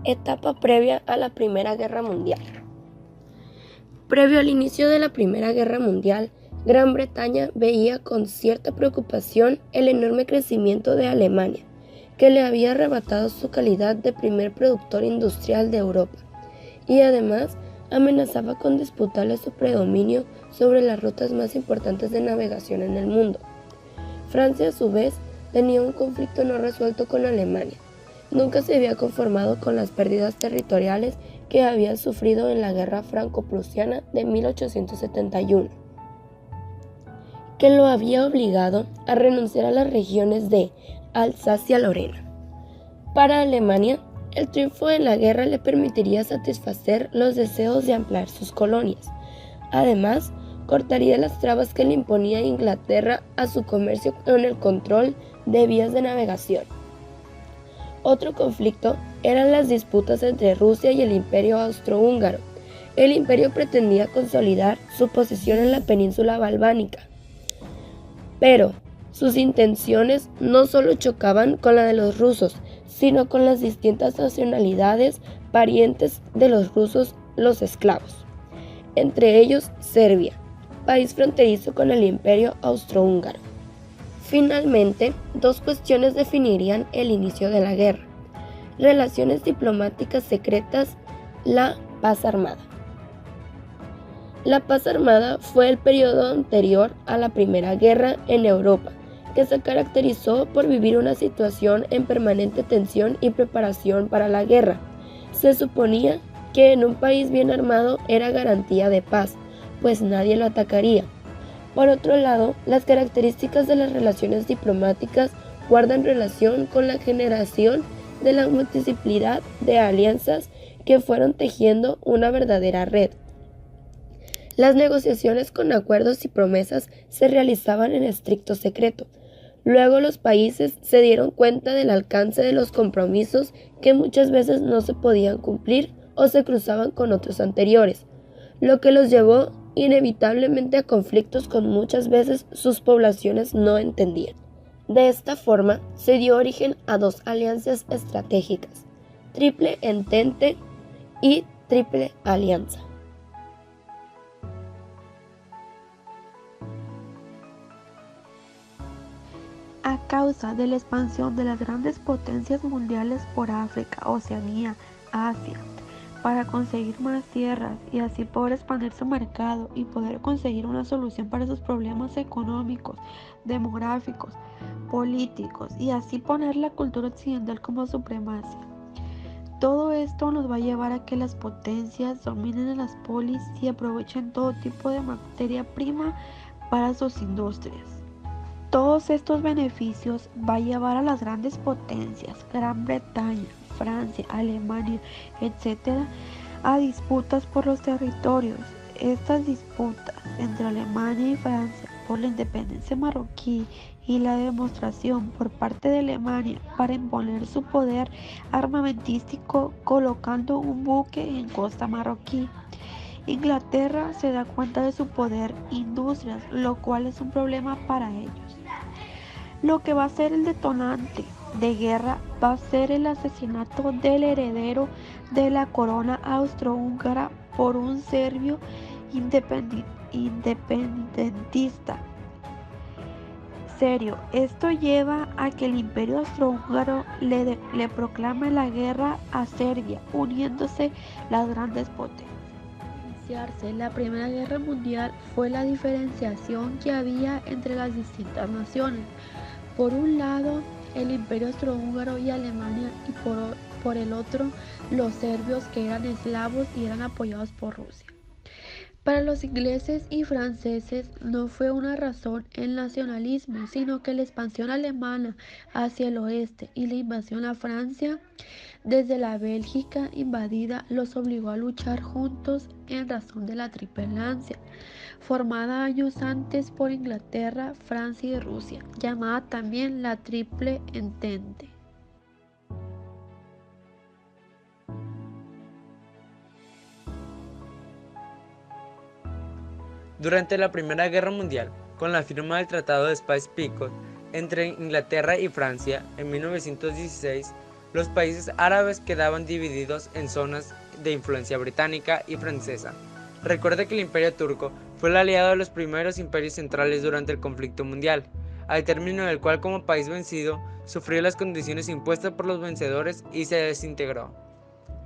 Etapa previa a la Primera Guerra Mundial. Previo al inicio de la Primera Guerra Mundial, Gran Bretaña veía con cierta preocupación el enorme crecimiento de Alemania, que le había arrebatado su calidad de primer productor industrial de Europa, y además amenazaba con disputarle su predominio sobre las rutas más importantes de navegación en el mundo. Francia, a su vez, tenía un conflicto no resuelto con Alemania. Nunca se había conformado con las pérdidas territoriales que había sufrido en la Guerra Franco-Prusiana de 1871, que lo había obligado a renunciar a las regiones de Alsacia-Lorena. Para Alemania, el triunfo en la guerra le permitiría satisfacer los deseos de ampliar sus colonias. Además, cortaría las trabas que le imponía Inglaterra a su comercio con el control de vías de navegación. Otro conflicto eran las disputas entre Rusia y el Imperio Austrohúngaro. El imperio pretendía consolidar su posición en la península balcánica, pero sus intenciones no solo chocaban con la de los rusos, sino con las distintas nacionalidades parientes de los rusos, los eslavos, entre ellos Serbia, país fronterizo con el Imperio Austrohúngaro. Finalmente, dos cuestiones definirían el inicio de la guerra: relaciones diplomáticas secretas, la paz armada. La paz armada fue el periodo anterior a la Primera Guerra en Europa, que se caracterizó por vivir una situación en permanente tensión y preparación para la guerra. Se suponía que en un país bien armado era garantía de paz, pues nadie lo atacaría. Por otro lado, las características de las relaciones diplomáticas guardan relación con la generación de la multiplicidad de alianzas que fueron tejiendo una verdadera red. Las negociaciones con acuerdos y promesas se realizaban en estricto secreto. Luego los países se dieron cuenta del alcance de los compromisos, que muchas veces no se podían cumplir o se cruzaban con otros anteriores, lo que los llevó inevitablemente a conflictos con muchas veces sus poblaciones no entendían. De esta forma se dio origen a dos alianzas estratégicas: Triple Entente y Triple Alianza. A causa de la expansión de las grandes potencias mundiales por África, Oceanía, Asia, para conseguir más tierras y así poder expandir su mercado y poder conseguir una solución para sus problemas económicos, demográficos, políticos, y así poner la cultura occidental como supremacia. Todo esto nos va a llevar a que las potencias dominen a las polis y aprovechen todo tipo de materia prima para sus industrias. Todos estos beneficios va a llevar a las grandes potencias, Gran Bretaña, Francia, Alemania, etc., a disputas por los territorios. Estas disputas entre Alemania y Francia por la independencia marroquí y la demostración por parte de Alemania para imponer su poder armamentístico colocando un buque en costa marroquí. Inglaterra se da cuenta de su poder industrias, lo cual es un problema para ellos. Lo que va a ser el detonante de guerra va a ser el asesinato del heredero de la corona austrohúngara por un serbio independentista. Esto lleva a que el imperio austrohúngaro le proclame la guerra a Serbia, uniéndose las grandes potencias. La Primera Guerra Mundial fue la diferenciación que había entre las distintas naciones. Por un lado, el imperio austrohúngaro y Alemania, y por el otro, los serbios, que eran eslavos y eran apoyados por Rusia. Para los ingleses y franceses no fue una razón el nacionalismo, sino que la expansión alemana hacia el oeste y la invasión a Francia desde la Bélgica invadida los obligó a luchar juntos en razón de la Triple Alianza, formada años antes por Inglaterra, Francia y Rusia, llamada también la Triple Entente. Durante la Primera Guerra Mundial, con la firma del Tratado de Sykes-Picot entre Inglaterra y Francia en 1916, los países árabes quedaban divididos en zonas de influencia británica y francesa. Recuerda que el Imperio Turco fue el aliado de los primeros imperios centrales durante el conflicto mundial, al término del cual como país vencido sufrió las condiciones impuestas por los vencedores y se desintegró.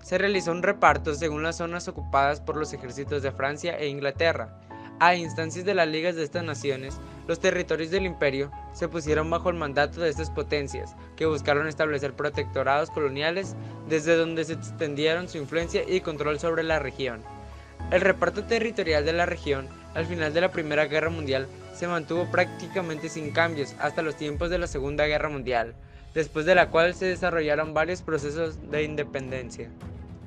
Se realizó un reparto según las zonas ocupadas por los ejércitos de Francia e Inglaterra. A instancias de las ligas de estas naciones, los territorios del imperio se pusieron bajo el mandato de estas potencias, que buscaron establecer protectorados coloniales desde donde se extendieron su influencia y control sobre la región. El reparto territorial de la región, al final de la Primera Guerra Mundial, se mantuvo prácticamente sin cambios hasta los tiempos de la Segunda Guerra Mundial, después de la cual se desarrollaron varios procesos de independencia.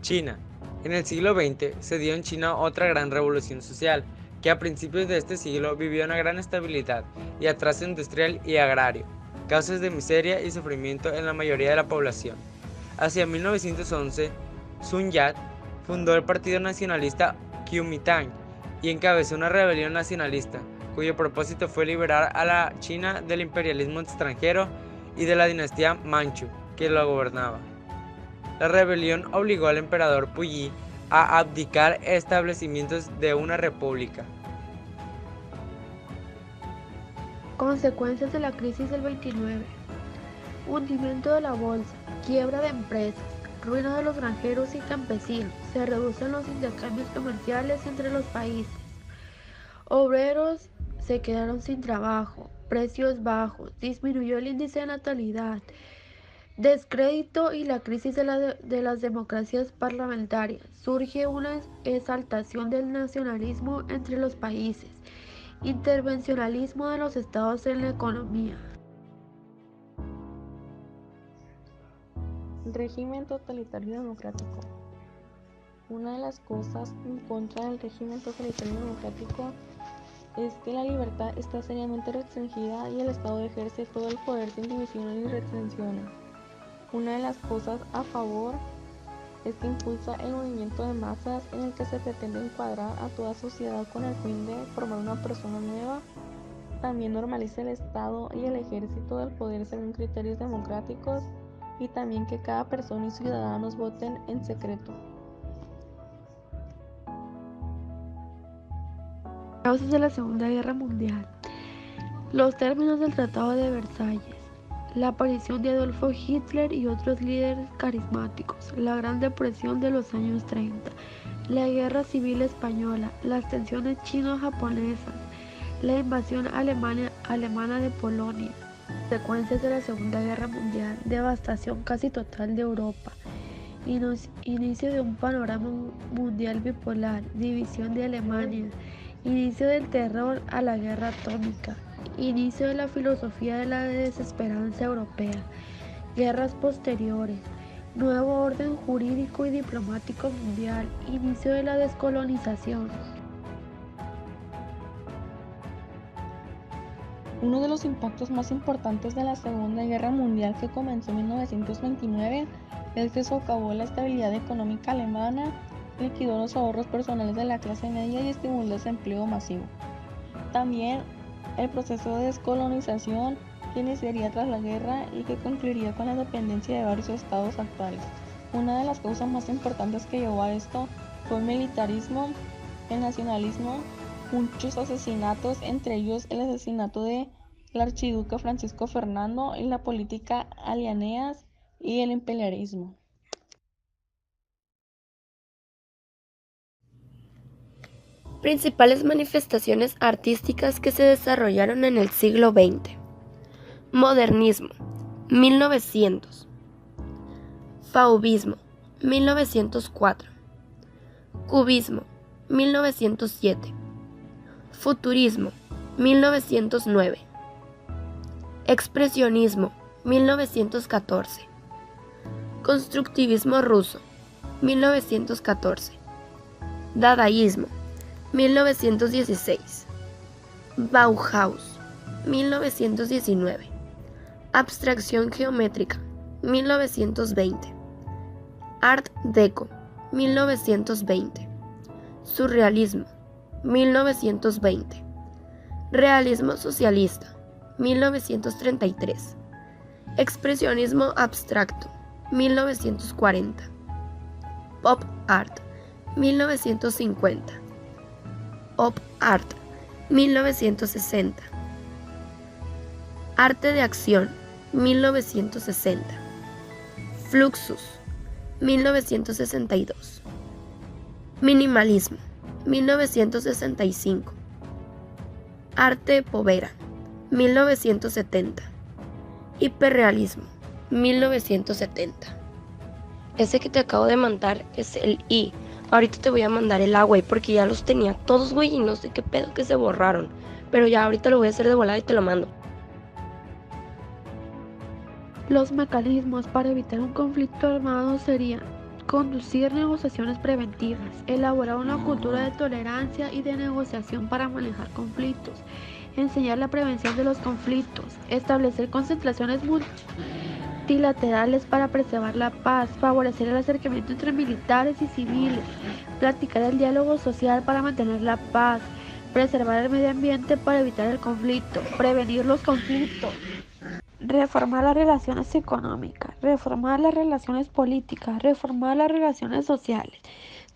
China. En el siglo XX se dio en China otra gran revolución social, que a principios de este siglo vivió una gran estabilidad y atraso industrial y agrario, causas de miseria y sufrimiento en la mayoría de la población. Hacia 1911, Sun Yat fundó el Partido Nacionalista Kuomintang y encabezó una rebelión nacionalista, cuyo propósito fue liberar a la China del imperialismo extranjero y de la dinastía Manchu, que lo gobernaba. La rebelión obligó al emperador Puyi a abdicar establecimientos de una república. Consecuencias de la crisis del 29. Hundimiento de la bolsa, quiebra de empresas, ruina de los granjeros y campesinos, se reducen los intercambios comerciales entre los países. Obreros se quedaron sin trabajo, precios bajos, disminuyó el índice de natalidad, descrédito y la crisis de las democracias parlamentarias. Surge una exaltación del nacionalismo entre los países, intervencionalismo de los estados en la economía. Régimen totalitario democrático. Una de las cosas en contra del régimen totalitario democrático es que la libertad está seriamente restringida y el Estado ejerce todo el poder sin división ni restricciones. Una de las cosas a favor es que impulsa el movimiento de masas en el que se pretende encuadrar a toda sociedad con el fin de formar una persona nueva. También normaliza el Estado y el ejército del poder según criterios democráticos y también que cada persona y ciudadanos voten en secreto. Causas de la Segunda Guerra Mundial. Los términos del Tratado de Versalles. La aparición de Adolfo Hitler y otros líderes carismáticos. La Gran Depresión de los años 30. La Guerra Civil Española. Las tensiones chino-japonesas. La invasión alemana de Polonia. Consecuencias de la Segunda Guerra Mundial. Devastación casi total de Europa. Inicio de un panorama mundial bipolar. División de Alemania. Inicio del terror a la guerra atómica. Inicio de la filosofía de la desesperanza europea. Guerras posteriores. Nuevo orden jurídico y diplomático mundial. Inicio de la descolonización. Uno de los impactos más importantes de la Segunda Guerra Mundial, que comenzó en 1929, es que socavó la estabilidad económica alemana, liquidó los ahorros personales de la clase media y estimuló el desempleo masivo. También el proceso de descolonización que iniciaría tras la guerra y que concluiría con la dependencia de varios estados actuales. Una de las causas más importantes que llevó a esto fue el militarismo, el nacionalismo, muchos asesinatos, entre ellos el asesinato del archiduque Francisco Fernando y la política alienías y el imperialismo. Principales manifestaciones artísticas que se desarrollaron en el siglo XX. Modernismo, 1900. Fauvismo, 1904. Cubismo, 1907. Futurismo, 1909. Expresionismo, 1914. Constructivismo ruso, 1914. Dadaísmo, 1916. Bauhaus, 1919. Abstracción geométrica, 1920. Art Deco, 1920. Surrealismo, 1920. Realismo socialista, 1933. Expresionismo abstracto, 1940. Pop Art, 1950. Pop Art, 1960. Arte de acción, 1960. Fluxus, 1962. Minimalismo, 1965. Arte povera, 1970. Hiperrealismo, 1970. Ese que te acabo de mandar es el I. Ahorita te voy a mandar el A, güey, porque ya los tenía todos, güey, y no sé qué pedo que se borraron. Pero ya ahorita lo voy a hacer de volada y te lo mando. Los mecanismos para evitar un conflicto armado serían conducir negociaciones preventivas, elaborar una cultura de tolerancia y de negociación para manejar conflictos, enseñar la prevención de los conflictos, establecer concentraciones multilaterales para preservar la paz, favorecer el acercamiento entre militares y civiles, practicar el diálogo social para mantener la paz, preservar el medio ambiente para evitar el conflicto, prevenir los conflictos. Reformar las relaciones económicas, reformar las relaciones políticas, reformar las relaciones sociales,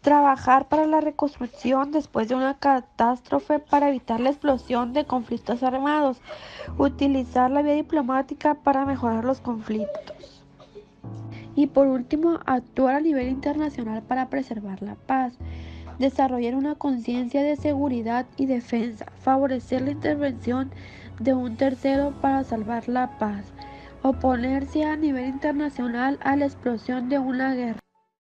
trabajar para la reconstrucción después de una catástrofe para evitar la explosión de conflictos armados, utilizar la vía diplomática para mejorar los conflictos. Y por último, actuar a nivel internacional para preservar la paz, desarrollar una conciencia de seguridad y defensa, favorecer la intervención de un tercero para salvar la paz, oponerse a nivel internacional a la explosión de una guerra.